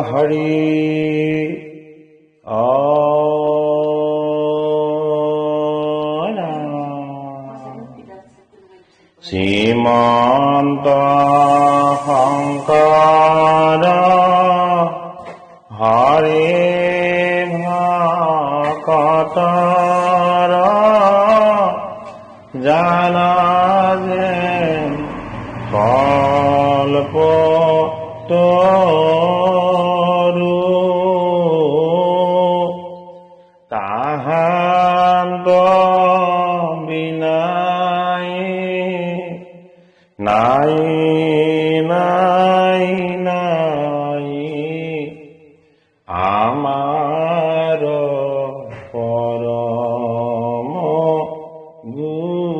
Hare Simanta Hankara Hare Bhakatara Janajen Kalpo Toru Tahanto Binai Nai Nai Nai Amaro Paramo Guru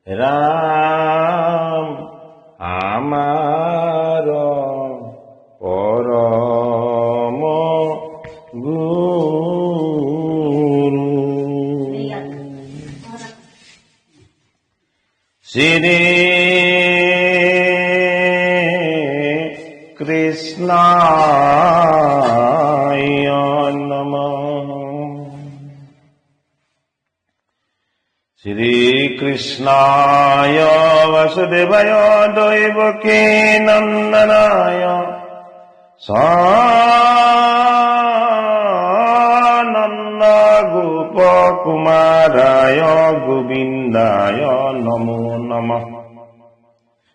Ram Amaro Paramo Guru Shri Krishnaya Namah Shri Krishnaya Vasudevaya Devaki Nandanaya Sananda Gopakumaraya Govindaya Namo Namah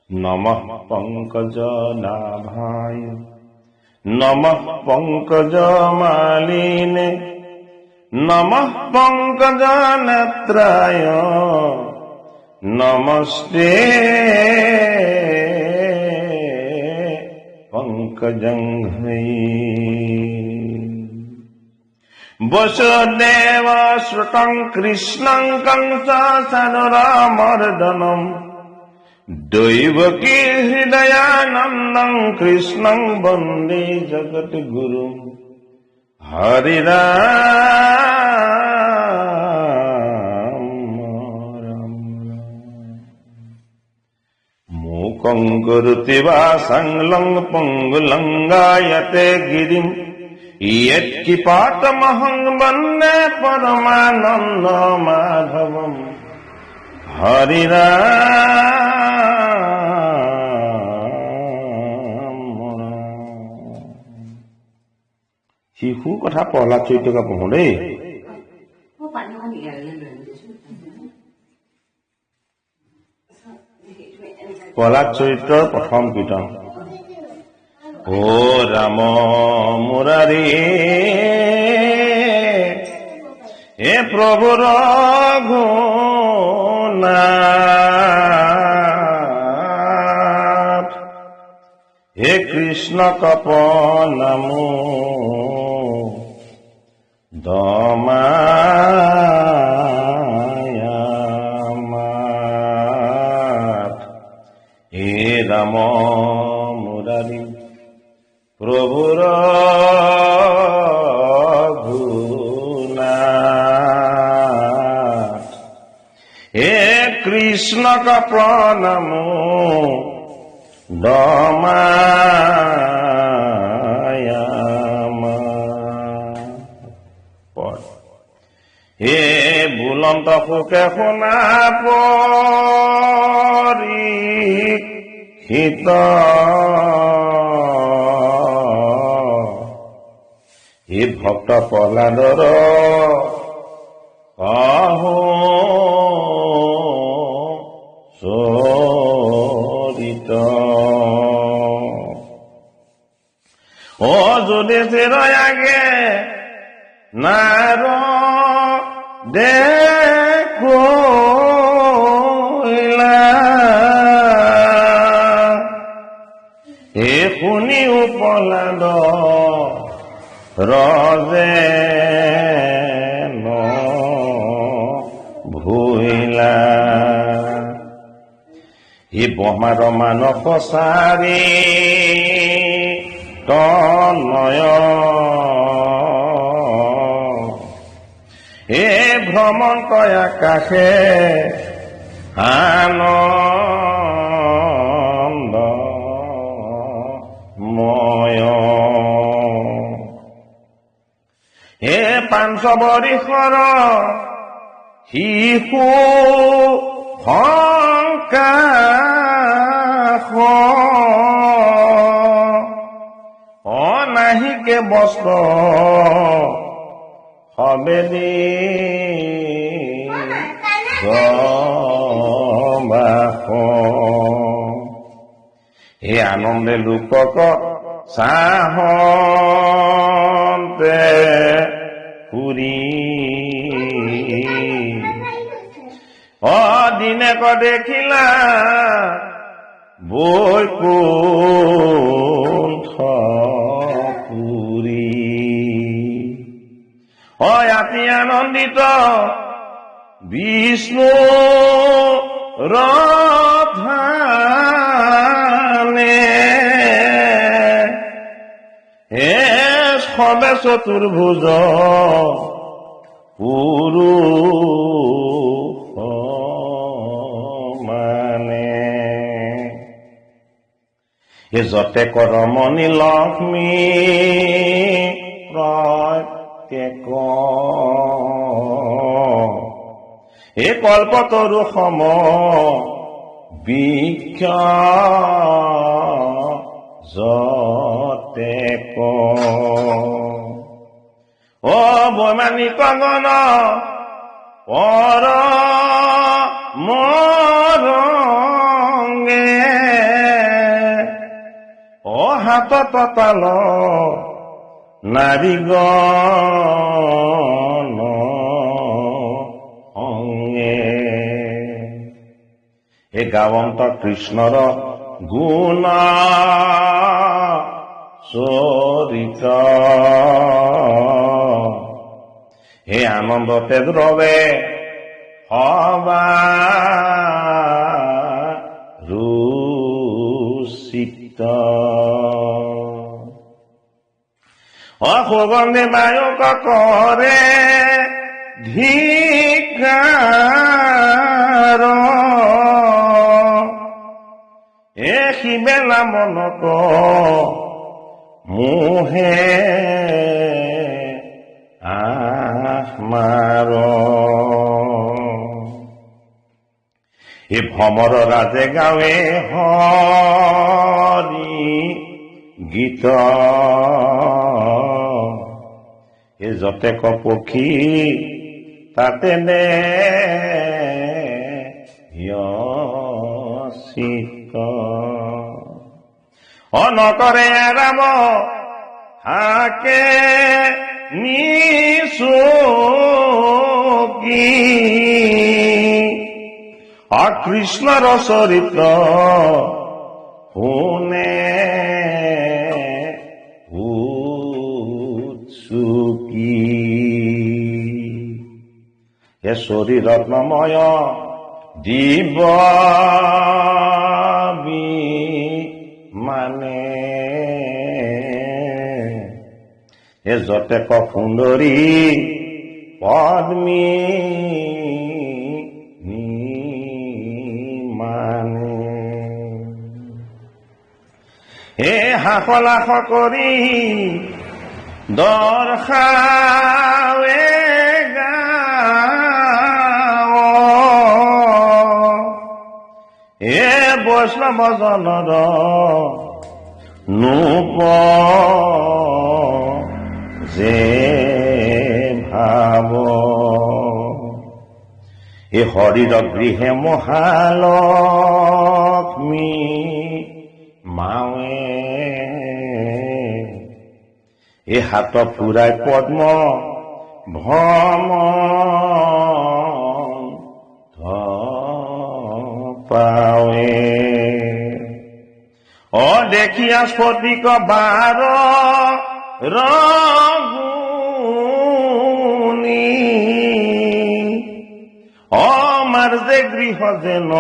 Namah Pankaja Nabhaya Namah Pankaja Maline Namah Pankaja Netraya Namaste Pankajanghri Vasudeva Srutam Krishnam Kamsa Sanuramardanam Devaki Hridayanandam Krishnam Bande Jagat Guru Hari Ram Mukam Guruti Vasanglang Pangulangayate Girim Yet Kipatamahang Bande Paramananda Madhavam Hari শিশু কথা প্ৰহ্লাদ চৰিত্ৰকে পঢ়ো দেই প্ৰহ্লাদ চৰিত্ৰৰ প্ৰথম কীৰ্তন ও ৰাম মুৰাৰী হে প্ৰভু ৰঘুনাথ হে কৃষ্ণ কপ নামো Damayamat He Rama Murari Prabhu Raghunath He Krishna ka pranamo হে বুলন্ত ফুকে শুনা পৰীক্ষিত হে ভক্ত প্ৰহ্লাদৰ কহো চৰিত ও যুধিষ্ঠিৰ আগে নাৰ দেখোলা হে শুনি প্ৰহ্লাদ ৰজে ভুইলা হে ব্ৰহ্মাৰ মানস চাৰি তনয় হে ভ্ৰমণ কয় আকাশে আনন্দময়। হে পাঞ্চবৰিশৰ শিশু সংকাশ, অনাহিকে বস্ত্ৰ সবেদি গবাস। হে আনন্দে লোকক চাহন্তে পুৰি, অদিনেক দেখিলা বৈকুণ্ঠ পুৰি। অতি আনন্দিত বিষ্ণু ৰথানে, হে সবে চতুৰ্ভুজ পুৰুষ মানে। এ যতে কৰমণি লক্ষ্মী প্ৰত্যেক, এ কল্পতৰু সম বৃক্ষ যতে ক। অ বৈমানিক গণ পৰ মৰঙে, অ হাতত তাল নাৰীগণ অঙ্গে। এ গাৱন্ত কৃষ্ণৰ গুণ চৰিত, হে আনন্দতে দ্ৰৱে সবাৰুচিত। সুগন্ধি বায়ুক কৰে ধিক্কাৰ, এ শিবেলা মনক মোহে আহমাৰ। এ ভ্ৰমৰ ৰাজে গাৱে হৰি গীত, এ যতেক পক্ষী তাতে নে চিত। অনকৰে ৰাম হাকে নিচুকি, অকৃষ্ণৰ চৰিত্ৰ শুনে উৎসুকি। এ শৰীৰ ৰত্নময় দিব মানে, এ যতেক সুন্দৰী পদ্মী মানে, হে হাসলাস কৰি দৰ্শাৱে গাঁও, হে বৈষ্ণৱ জনৰ নূপ যে ভাব। এ হৰিৰ গৃহে মহালক্ষ্মী মাৱে, এ হাত ফুৰাই পদ্ম ভ্ৰম পাৱে। অ দেখিয়া স্ফটিক বাৰ ৰগুণী, অমাৰ যে গৃহ যেন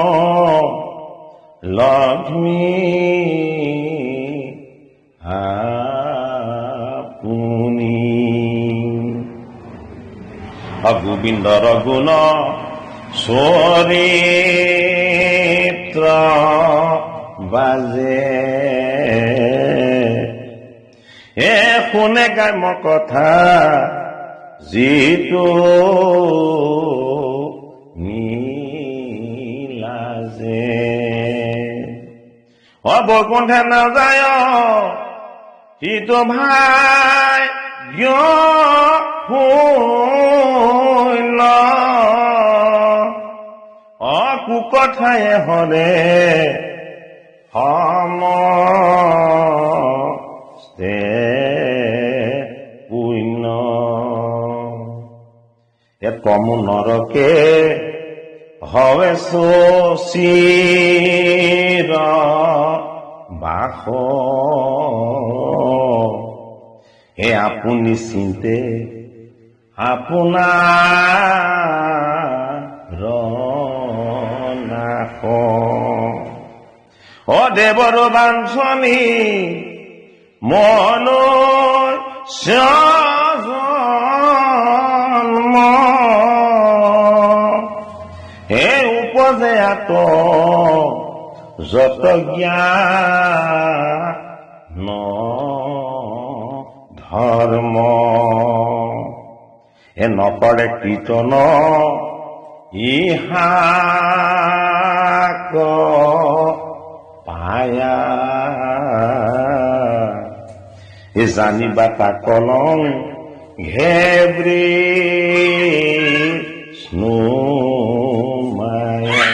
লক্ষ্মী আপুনি। গোবিন্দৰ গুণ চৰি চিত্ৰ বাজে শুনে কাম্য কথা যিটো নীলাজে বৈকুণ্ঠে নাযায় সিটো ভাই শুন কুকথায়ে হৰে সমস্তে পুণ্য তমু নৰকে হৱে চিৰ বাস আপুনি চিন্তে আপোনাৰ নাশ দেৱৰ বাঞ্ছনী মনুষ্য জন্ম উপজে আত যত জ্ঞান ধৰ্ম নকৰে কীৰ্তন ইহাক পায়া জানিবা তা কলং ঘেব্ৰী স্নো মায়া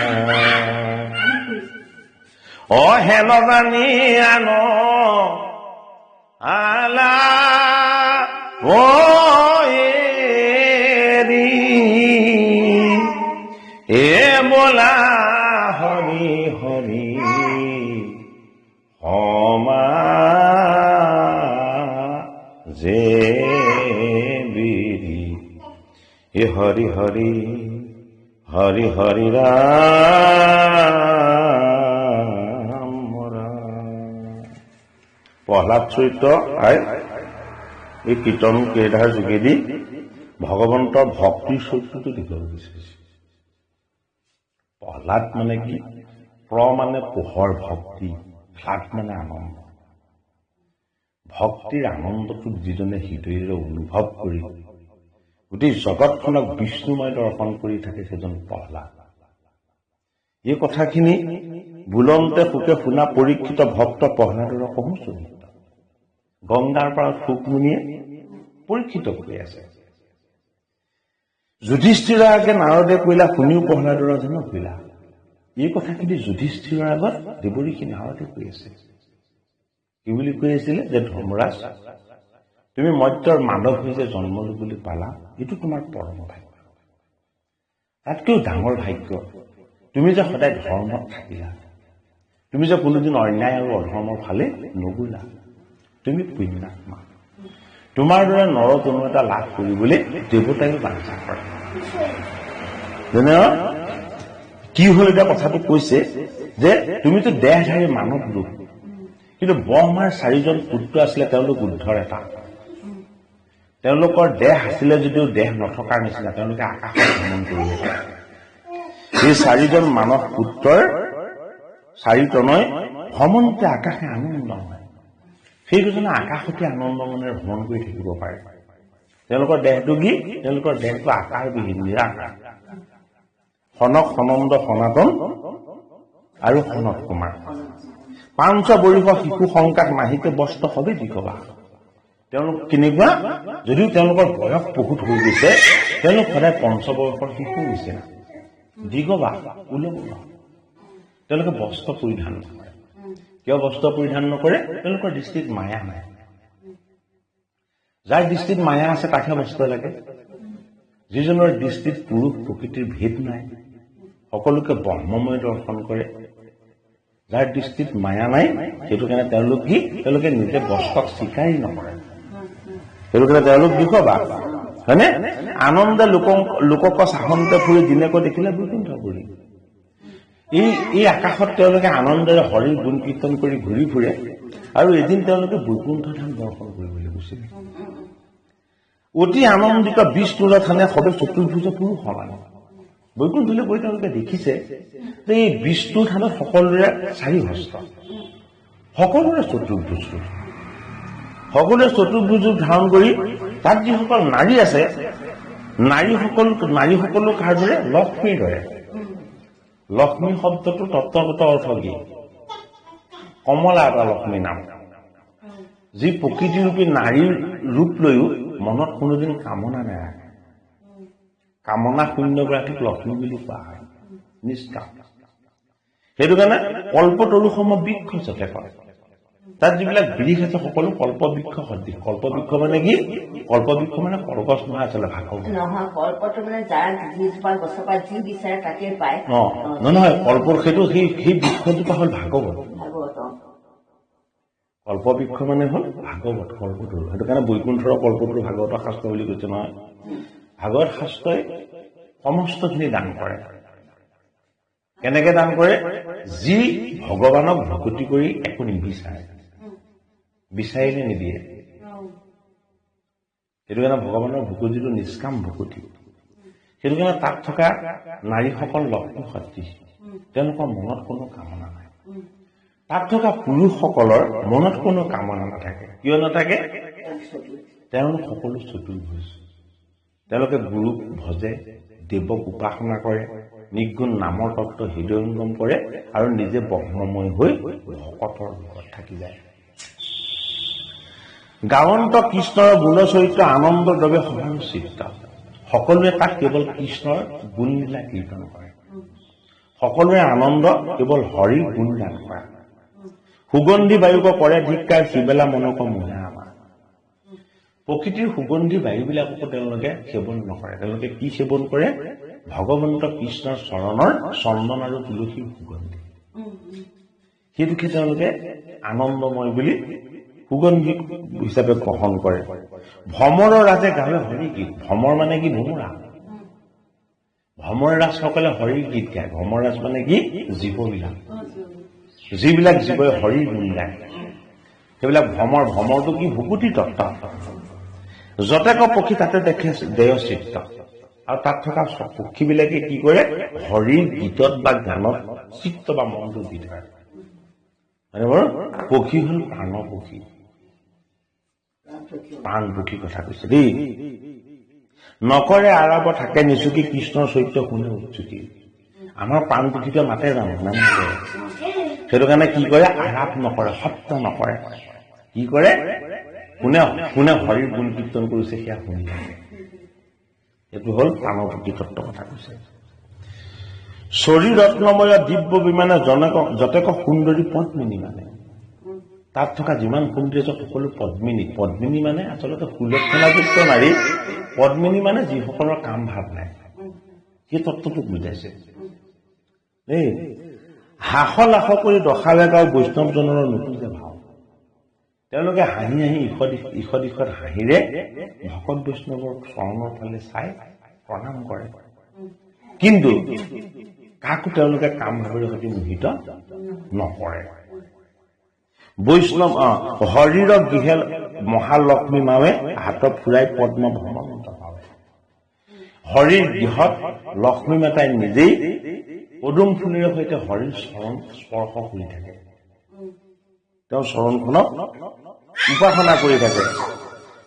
হেন জানি আন আলা বোলা হৰি হৰি যে বিৰি হৰি হৰি হৰি হৰি ৰাম প্ৰহ্লাদ চৰিত্ৰ এই কীৰ্তন কেইটাৰ যোগেদি ভগৱন্তৰ ভক্তিৰ চৰিত্ৰটো দেখিব বিচাৰিছে। প্ৰহ্লাদ মানে কি? প্ৰ মানে পোহৰ ভক্তি, হ্লাদ মানে আনন্দ। ভক্তিৰ আনন্দটো যিজনে হৃদয়েৰে অনুভৱ কৰি গোটেই জগতখনক বিষ্ণুময় দৰ্শন কৰি থাকে সেইজন প্ৰহ্লাদ। এই কথাখিনি বুলন্তে সুখে শুনা পৰীক্ষিত ভক্ত প্ৰহ্লাদৰ কহু চৰিত্ৰ। গংগাৰ পৰা শুকমুনিয়ে পৰীক্ষিত কৰি আছে। যুধিষ্ঠিৰৰ আগে নাৰদে কৈলা, শুনিও প্ৰহ্লাদৰ যেন কৈলা। এই কথাখিনি যুধিষ্ঠিৰৰ আগত দেৱঋষি নাৰদে কৈ আছে। কি বুলি কৈ আছিলে? যে ধৰ্মৰাজ, তুমি মৰ্ত্যৰ মানৱ হৈ যে জন্ম লবলৈ পালা, এইটো তোমাৰ পৰম ভাগ্য। তাতকৈও ডাঙৰ ভাগ্য তুমি যে সদায় ধৰ্মত থাকিলা, তুমি যে কোনোদিন অন্যায় আৰু অধৰ্মৰ ফালে নগলা, তুমি পুণ্যাত্মা। তোমাৰ দৰে নৰতনু এটা লাভ কৰিবলৈ দেৱতাইও বাঞ্ছা কৰে। কি হল এতিয়া কথাটো কৈছে যে তুমিতো দেহধাৰী মানৱ ৰূপ, কিন্তু ব্ৰহ্মাৰ 4জন পুত্ৰ আছিলে, তেওঁলোক উদ্ধৰ এটা। তেওঁলোকৰ দেহ আছিলে যদিও দেহ নথকাৰ নিচিনা, তেওঁলোকে আকাশত ভ্ৰমণ কৰি আছে। এই 4জন মানৱ পুত্ৰৰ 4 তনয় ভ্ৰমণতে আকাশে আনন্দ হয়। সেইকেইজনে আকাশতে আনন্দ মনেৰে ভ্ৰমণ কৰি থাকিব পাৰে। তেওঁলোকৰ দেহটো কি? তেওঁলোকৰ দেহটো আকাৰবিহীন, নিৰাকাৰ। সনক, সনন্দ, সনাতন আৰু সনত কুমাৰ। 5 বৰিষ শিশু সংকাক মাহিতে বস্ত্ৰ হবে দিগবা। তেওঁলোক কেনেকুৱা? যদিও তেওঁলোকৰ বয়স বহুত হৈ গৈছে, তেওঁলোক সদায় 5 বয়সৰ শিশু নিচিনা দিগবা, উলংবা। তেওঁলোকে বস্ত্ৰ পৰিধান নকৰে। কিয় বস্ত্ৰ পৰিধান নকৰে? তেওঁলোকৰ দৃষ্টিত মায়া নাই। যাৰ দৃষ্টিত মায়া আছে তাকহে বস্ত্ৰ লাগে। যিজনৰ দৃষ্টিত পুৰুষ প্ৰকৃতিৰ ভেদ নাই, সকলোকে ব্ৰহ্মময় দৰ্শন কৰে, যাৰ দৃষ্টিত মায়া নাই, সেইটো কাৰণে তেওঁলোক কি? তেওঁলোকে নিজে বস্ত্ৰক স্বীকাৰেই নকৰে। সেইটো কাৰণে তেওঁলোক দিগবা, হয়নে? আনন্দে লোকক চাহন্তে ফুৰি দিনেকৈ দেখিলে বৈকুণ্ঠপুৰী। এই আকাশত তেওঁলোকে আনন্দেৰে হৰিৰ গুণ কীৰ্তন কৰি ঘূৰি ফুৰে, আৰু এদিন তেওঁলোকে বৈকুণ্ঠ ধাম দৰ্শন কৰিবলৈ গৈছিল। অতি আনন্দিত বিষ্ণুৰ থানে সবে চতুৰ্ভুজ পুৰুষ সমান। বৈকুণ্ঠলৈ গৈ তেওঁলোকে দেখিছে যে এই বিষ্ণুৰ থানত সকলোৰে 4 হস্ত, সকলোৰে চতুৰ্ভুজ, সকলোৱে চতুৰ্ভুজ ধাৰণ কৰি তাত যিসকল নাৰী আছে, নাৰীসকলো কাৰ দৰে? লক্ষ্মীৰ দৰে। লক্ষ্মী শব্দটো তত্ত্বগত অৰ্থ কি? কমলা এটা লক্ষ্মী নাম, যি প্ৰকৃতিৰূপী নাৰীৰ ৰূপ লৈও মনত কোনোদিন কামনা নাৰাখে। কামনা শূন্যগৰাকীক লক্ষ্মী বুলি কোৱা হয়, নিষ্কাম। সেইটো কাৰণে কল্পতৰুসমূহ বৃক্ষ যাতে কৰে, তাত যিবিলাক বৃক্ষ আছে সকলো কল্পবৃক্ষ সদৃশ। কল্পবৃক্ষ মানে কি? কল্পবৃক্ষ মানে কলগছ নহয়, আচলতে ভাগৱত নহয়। কল্পটো মানে যাৰ যিজোপা গছৰ পৰা যি বিচাৰে তাকে পায়। নহয়, কল্পৰ সেইটো সেই বৃক্ষজোপা হ'ল ভাগৱত। কল্পবৃক্ষ মানে হ'ল ভাগৱত, কল্পতৰু। সেইটো কাৰণে বৈকুণ্ঠৰ কল্পতৰু ভাগৱতৰ শাস্ত্ৰ বুলি কৈছে নহয়। ভাগৱত শাস্ত্ৰই সমস্তখিনি দান কৰে। কেনেকে দান কৰে? যি ভগৱানক ভকতি কৰি একো নিবিচাৰে, বিচাৰিলে নিদিয়ে। সেইটো কাৰণে ভগৱানৰ ভকতিটো নিষ্কাম ভকতি। সেইটো কাৰণে তাত থকা নাৰীসকল লক্ষ্মী সদৃশ, তেওঁলোকৰ মনত কোনো কামনা নাই। তাত থকা পুৰুষসকলৰ মনত কোনো কামনা নাথাকে। কিয় নাথাকে? তেওঁলোক সকলো চতুৰ্ভুজ। তেওঁলোকে গুৰুক ভজে, দেৱক উপাসনা কৰে, নিৰ্গুণ নামৰ তত্ত্ব হৃদয়ংগম কৰে আৰু নিজে ব্ৰহ্মময় হৈ ভকতৰ লগত থাকি যায়। গাৱন্ত কৃষ্ণৰ গুণচৰিত্ৰ আনন্দৰ বাবে সমানুচিত। সকলোৱে তাক কেৱল কৃষ্ণৰ গুণলীলা কীৰ্তন কৰে। সকলোৰে আনন্দ কেৱল হৰিৰ গুণ গান কৰা। সুগন্ধি বায়ুক কৰে ধিক্কাৰ, সিবেলা মনক মোহে আমাৰ। প্ৰকৃতিৰ সুগন্ধি বায়ুবিলাককো তেওঁলোকে সেৱন নকৰে। তেওঁলোকে কি সেৱন কৰে? ভগৱন্ত কৃষ্ণৰ চৰণৰ চন্দন আৰু তুলসীৰ সুগন্ধি। সেইটোকে তেওঁলোকে আনন্দময় বুলি সুগন্ধি হিচাপে গ্ৰহণ কৰে। ভ্ৰমৰৰ ৰাজে গাৱে হৰি গীত। ভ্ৰমৰ মানে কি? ভোমোৰা। ভ্ৰমৰ ৰাজসকলে হৰিৰ গীত গায়। ভ্ৰমৰ ৰাজ মানে কি? জীৱবিলাক, যিবিলাক জীৱই হৰিৰ গুণ গায়, সেইবিলাক ভ্ৰমৰ। ভ্ৰমৰটো কি? ভুকুটি তত্ত্ব। যতেক পক্ষী তাতে দেখে দেয় চিত্ত। আৰু তাত থকা পক্ষীবিলাকে কি কৰে? হৰিৰ গীতত বা গানত চিত্ত বা মনটো দি থাকে। পক্ষী হ'ল প্ৰাণ পক্ষী, প্ৰাণ পক্ষী কথা কৈছে দেই। নকৰে আৰাব থাকে নিচুকি, কৃষ্ণৰ চৰিত্ৰ শুনে উচ্চুকি। আমাৰ প্ৰাণ পক্ষীটোৱে মাতে জানো? নামাতে। সেইটো কাৰণে কি কৰে? আৰাপ নকৰে, শব্দ নকৰে। কি কৰে? কোনে হৰিৰ গুণ কীৰ্তন কৰিছে সেয়া শুনি থাকে। এইটো হ'ল প্ৰাণৰ তত্ত্ব কথা কৈছে। চৰি ৰত্নময় দিব্য বিমানে যতেক সুন্দৰী পদ্মিনী মানে। তাত থকা যিমান সুন্দৰী আছে সকলো পদ্মিনী। পদ্মিনী মানে আচলতে সুলক্ষণাযুক্ত নাৰী। পদ্মিনী মানে যিসকলৰ কাম ভাৱ নাই, সেই তত্ত্বটোক বুজাইছে দেই। হাস লাস কৰি দশালে গাঁও বৈষ্ণৱজনৰ নুপুজে ভাও। তেওঁলোকে হাঁহি হাঁহি ইষদ হাঁহিৰে ভকত বৈষ্ণৱৰ চৰণৰ ফালে চাই প্ৰণাম কৰে। কিন্তু কাকো তেওঁলোকে কাম ভাৱৰ সৈতে মোহিত নকৰে। বৈষ্ণৱ হৰিৰ গৃহে মহালক্ষ্মী মাৱে, হাতত ফুৰাই পদ্ম ভ্ৰমণ পাৱে। হৰিৰ গৃহত লক্ষ্মী মাতাই নিজেই পদুম ফুলেৰে সৈতে হৰিৰ চৰণ স্পৰ্শ কৰি থাকে। তেওঁৰ চৰণখনক উপাসনা কৰি থাকে।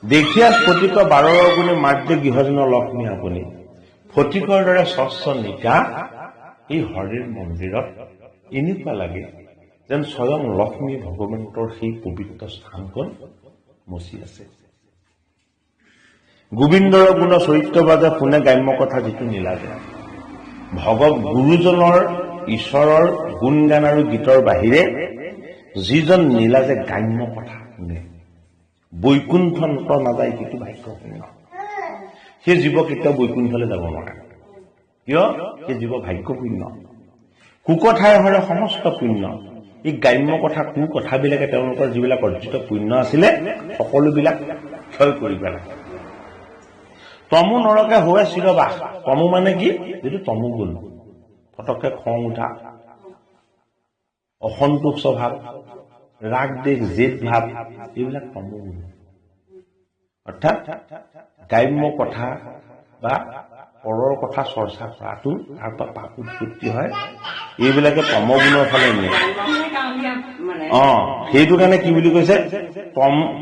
দেখিয়া স্ফটিক 12 গুণে মাৰ্য গৃহজনৰ লক্ষ্মী আপুনি। ফটিকৰ দৰে স্বচ্ছ নিকা এই হৰিৰ মন্দিৰত এনেকুৱা লাগে যেন স্বয়ং লক্ষ্মী ভগৱন্তৰ সেই পবিত্ৰ স্থানখন মচি আছে। গোবিন্দৰ গুণ চৰিত্ৰ বাজে শুনে গ্ৰাম্য কথা যিটো নীলাজে। গুৰুজনৰ ঈশ্বৰৰ গুণ গান আৰু গীতৰ বাহিৰে যিজন নীলাজে গ্ৰাম্য কথা শুনে, বৈকুণ্ঠ নত নাযায়, সেইটো ভাগ্যপূৰ্ণ। সেই জীৱ কেতিয়াও বৈকুণ্ঠলৈ যাব নোৱাৰে। কিয়? সেই জীৱ ভাগ্যপূৰ্ণ। কুকথাই হৰে সমস্ত পুণ্য। এই গ্ৰাম্য কথা কথাবিলাকে তেওঁলোকৰ যিবিলাক অৰ্জিত পুণ্য আছিলে সকলোবিলাক ক্ষয় কৰি পেলায়। তমু নৰকে হৈ চিৰবাস। তমু মানে কি? যিটো তমু গুণ, ফটককে খং উঠা, অসন্তোষ স্বভাৱ, ৰাগ দেশ জেদ ভাৱ, এইবিলাক তমু গুণ। অৰ্থাৎ গ্ৰাম্য কথা বা পৰৰ কথা চৰ্চা কৰাটো তাৰ পৰা পাপ উৎপত্তি হয় এইবিলাকে তমগুণৰ ফালে নিয়ে সেইটো কাৰণে কি বুলি কৈছে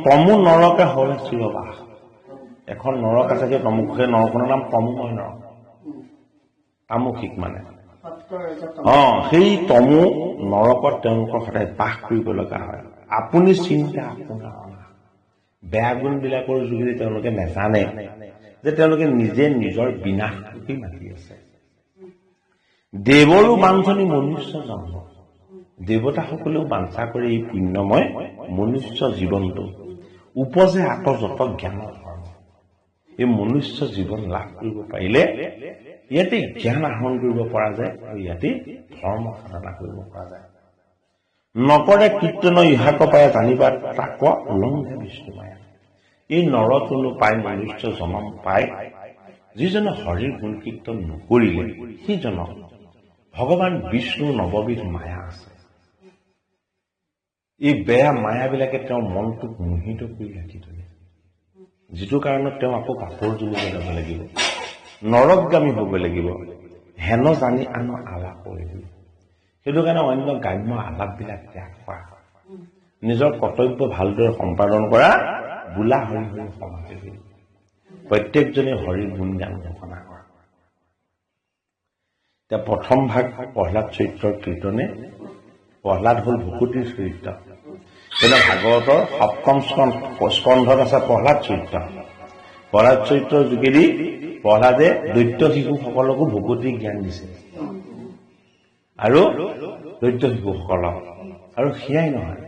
তমু নৰকে হলে চিৰবাস এখন নৰক আছে সেই তমুখে নৰকখনৰ নাম তমুময় নৰক তামসিক মানে সেই তমু নৰকত তেওঁলোকৰ সদায় বাস কৰিব লগা হয় আপুনি চিন্তা আপোনাৰ বেয়া গুণবিলাকৰ যোগেদি তেওঁলোকে নাজানে যে তেওঁলোকে নিজে নিজৰ বিনাশকে মাতি আছে দেৱৰো বাঞ্ছনি মনুষ্য জন্ম দেৱতাসকলেও বাঞ্ছা কৰি এই পুণ্যময় মনুষ্য জীৱনটো উপজে আতযত জ্ঞানৰ ধৰ্ম এই মনুষ্য জীৱন লাভ কৰিব পাৰিলে ইয়াতে জ্ঞান আহৰণ কৰিব পৰা যায় আৰু ইয়াতে ধৰ্ম সাধনা কৰিব পৰা যায় নকৰে কীৰ্তন ইহাক পায় জানিবা তাক লংঘে বিষ্ণু মায়া এই নৰতনো পায় মনুষ্য জনম পায় যিজনে হৰিৰ গুণ কীৰ্তন নকৰিলে সিজনক ভগৱান বিষ্ণুৰ নৱবিধ মায়া আছে এই বেয়া মায়াবিলাকে তেওঁৰ মনটোক মোহিত কৰি ৰাখি থয় যিটো কাৰণত তেওঁ আকৌ পাপৰ জুলিলৈ যাব লাগিব নৰকগামী হ'ব লাগিব হেন জানি আন আলাপ কৰিব সেইটো কাৰণে অন্য গ্ৰাম্য আলাপবিলাক ত্যাগ কৰা নিজৰ কৰ্তব্য ভালদৰে সম্পাদন কৰা বোলা হৰি হৰি সমাধি কৰি প্ৰত্যেকজনে হৰিৰ গুণগান ঘোষণা কৰা এতিয়া প্ৰথম ভাগ প্ৰহ্লাদ চৰিত্ৰৰ কীৰ্তনে প্ৰহ্লাদ হ'ল ভকুতিৰ চৰিত্ৰ তেনে ভাগৱতৰ সপ্তম স্কন্ধত আছে প্ৰহ্লাদ চৰিত্ৰৰ যোগেদি প্ৰহ্লাদে দৈত্য শিশুসকলকো ভকুতি জ্ঞান দিছে আৰু দৈত্য শিশুসকলক আৰু সেয়াই নহয়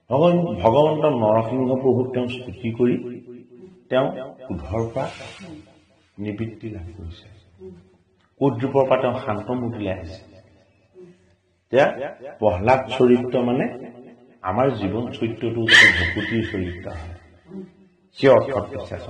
ভগৱন্ত নৰসিংহ প্ৰভুক তেওঁ স্তুতি কৰি তেওঁ ক্ৰোধৰ পৰা নিবৃত্তি লাভ কৰিছে ক্ৰোধৰূপৰ পৰা তেওঁ শান্ত মূৰ্তিলৈ আহিছে এতিয়া প্ৰহ্লাদ চৰিত্ৰ মানে আমাৰ জীৱন চৰিত্ৰটো যাতে ভকুতিৰ চৰিত্ৰ হয় সেই অৰ্থত বিশ্বাস